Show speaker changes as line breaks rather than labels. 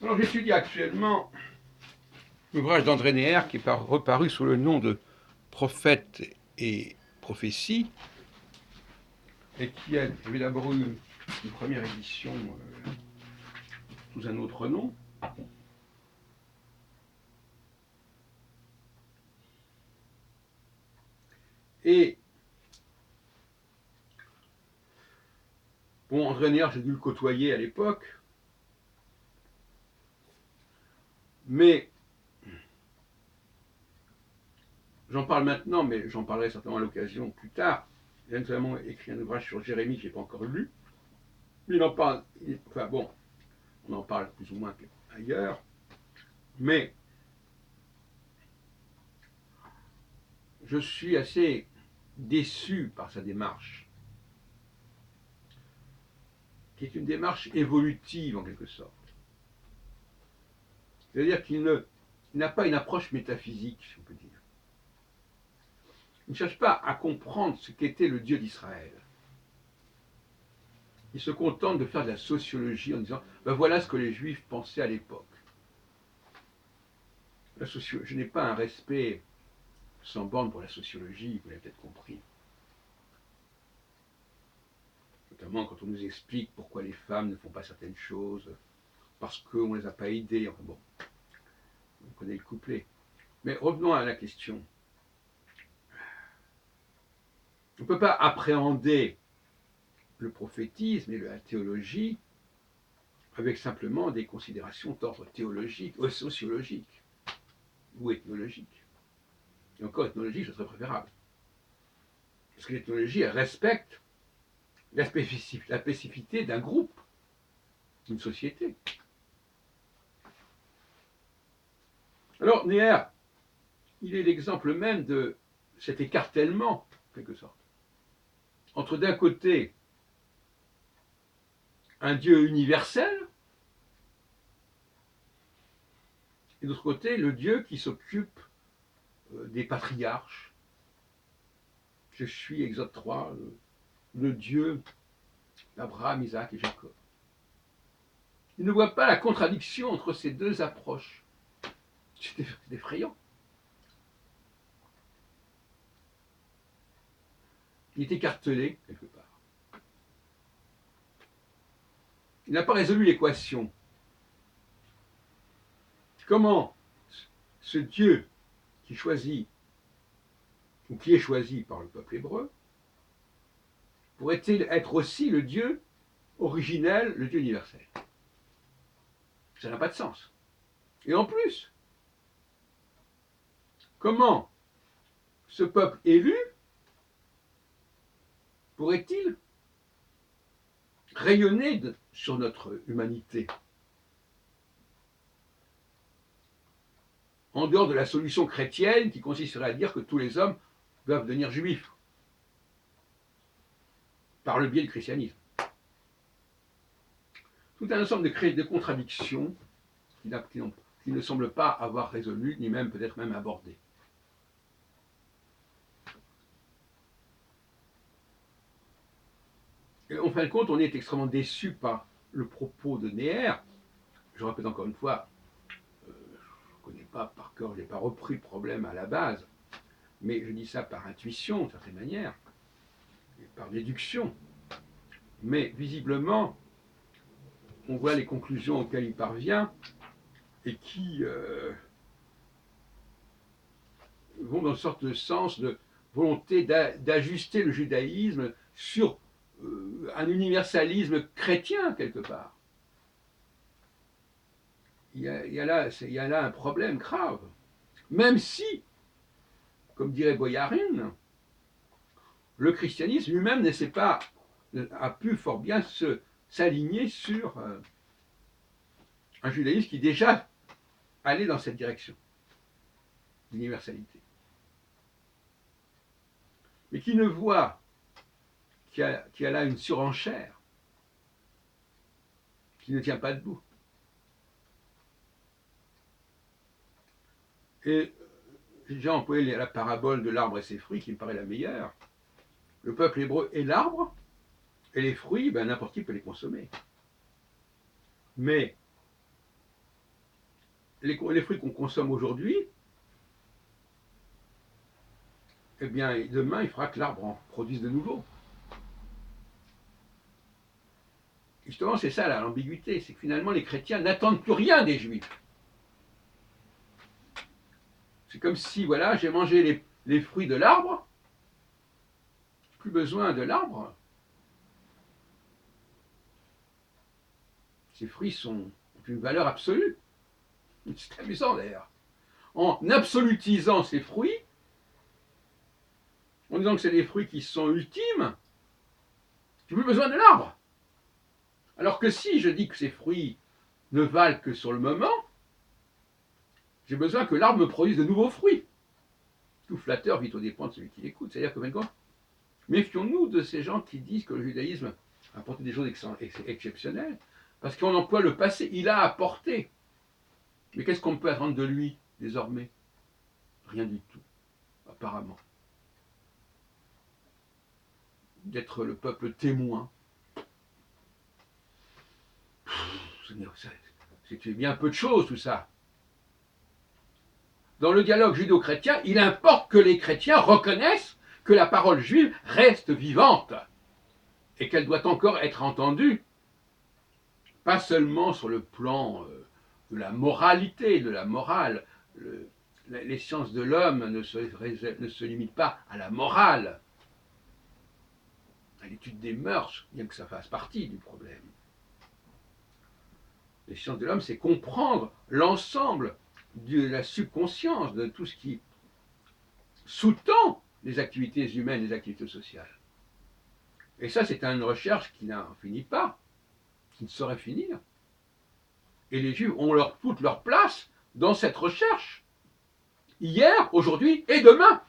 Alors j'étudie actuellement l'ouvrage d'André Neher qui est reparu sous le nom de Prophètes et prophéties et qui avait d'abord eu une première édition sous un autre nom. Et bon, André Neher, j'ai dû le côtoyer à l'époque, mais j'en parle maintenant, mais j'en parlerai certainement à l'occasion plus tard. Il a notamment écrit un ouvrage sur Jérémie que je n'ai pas encore lu. Mais il en parle, enfin bon, on en parle plus ou moins ailleurs, mais je suis assez déçu par sa démarche, qui est une démarche évolutive en quelque sorte. C'est-à-dire qu'il n'a pas une approche métaphysique, si on peut dire. Il ne cherche pas à comprendre ce qu'était le Dieu d'Israël. Il se contente de faire de la sociologie en disant ben voilà ce que les Juifs pensaient à l'époque. Je n'ai pas un respect sans borne pour la sociologie, vous l'avez peut-être compris. Notamment quand on nous explique pourquoi les femmes ne font pas certaines choses, parce qu'on ne les a pas aidées. Enfin bon, on connaît le couplet. Mais revenons à la question. On ne peut pas appréhender le prophétisme et la théologie avec simplement des considérations d'ordre théologique, ou sociologique, ou ethnologique. Et encore ethnologique, ce serait préférable. Parce que l'ethnologie, elle respecte la spécificité d'un groupe, d'une société. Alors, Neher, il est l'exemple même de cet écartèlement, en quelque sorte, entre d'un côté un Dieu universel, et d'autre côté le Dieu qui s'occupe des patriarches. Je suis, Exode 3, le Dieu d'Abraham, Isaac et Jacob. Il ne voit pas la contradiction entre ces deux approches. C'est effrayant. Il est écartelé, quelque part. Il n'a pas résolu l'équation. Comment ce Dieu qui choisit, ou qui est choisi par le peuple hébreu, pourrait-il être aussi le Dieu originel, le Dieu universel? Ça n'a pas de sens. Et en plus, comment ce peuple élu pourrait-il rayonner sur notre humanité en dehors de la solution chrétienne qui consisterait à dire que tous les hommes doivent devenir juifs par le biais du christianisme? Tout un ensemble de contradictions qui ne semblent pas avoir résolu, ni même peut-être même abordé. Et en fin de compte, on est extrêmement déçu par le propos de Neher. Je répète encore une fois, je ne connais pas par cœur, je n'ai pas repris le problème à la base, mais je dis ça par intuition, d'une certaine manière, et par déduction. Mais visiblement, on voit les conclusions auxquelles il parvient et qui vont dans une sorte de sens de volonté d'ajuster le judaïsme sur un universalisme chrétien, quelque part. Il y a là un problème grave. Même si, comme dirait Boyarin, le christianisme lui-même a pu fort bien s'aligner sur un judaïsme qui déjà allait dans cette direction d'universalité. Mais qui ne voit qu'il y a là une surenchère qui ne tient pas debout. Et j'ai employé la parabole de l'arbre et ses fruits qui me paraît la meilleure. Le peuple hébreu est l'arbre, et les fruits, n'importe qui peut les consommer. Mais les fruits qu'on consomme aujourd'hui, eh bien, demain, il faudra que l'arbre en produise de nouveau. Justement, c'est ça l'ambiguïté, c'est que finalement, les chrétiens n'attendent plus rien des juifs. C'est comme si, voilà, j'ai mangé les fruits de l'arbre, plus besoin de l'arbre. Ces fruits ont une valeur absolue. C'est amusant d'ailleurs. En absolutisant ces fruits, en disant que c'est des fruits qui sont ultimes, j'ai plus besoin de l'arbre. Alors que si je dis que ces fruits ne valent que sur le moment, j'ai besoin que l'arbre me produise de nouveaux fruits. Tout flatteur vit aux dépens de celui qui l'écoute. C'est-à-dire que maintenant, méfions-nous de ces gens qui disent que le judaïsme a apporté des choses exceptionnelles, parce qu'on emploie le passé, il a apporté. Mais qu'est-ce qu'on peut attendre de lui, désormais? Rien du tout, apparemment. D'être le peuple témoin. C'est bien peu de choses, tout ça. Dans le dialogue judéo-chrétien, il importe que les chrétiens reconnaissent que la parole juive reste vivante et qu'elle doit encore être entendue, pas seulement sur le plan de la moralité, de la morale. Les sciences de l'homme ne se limitent pas à la morale, à l'étude des mœurs, bien que ça fasse partie du problème. Les sciences de l'homme, c'est comprendre l'ensemble de la subconscience, de tout ce qui sous-tend les activités humaines, les activités sociales. Et ça, c'est une recherche qui n'en finit pas, qui ne saurait finir. Et les Juifs ont toute leur place dans cette recherche, hier, aujourd'hui et demain.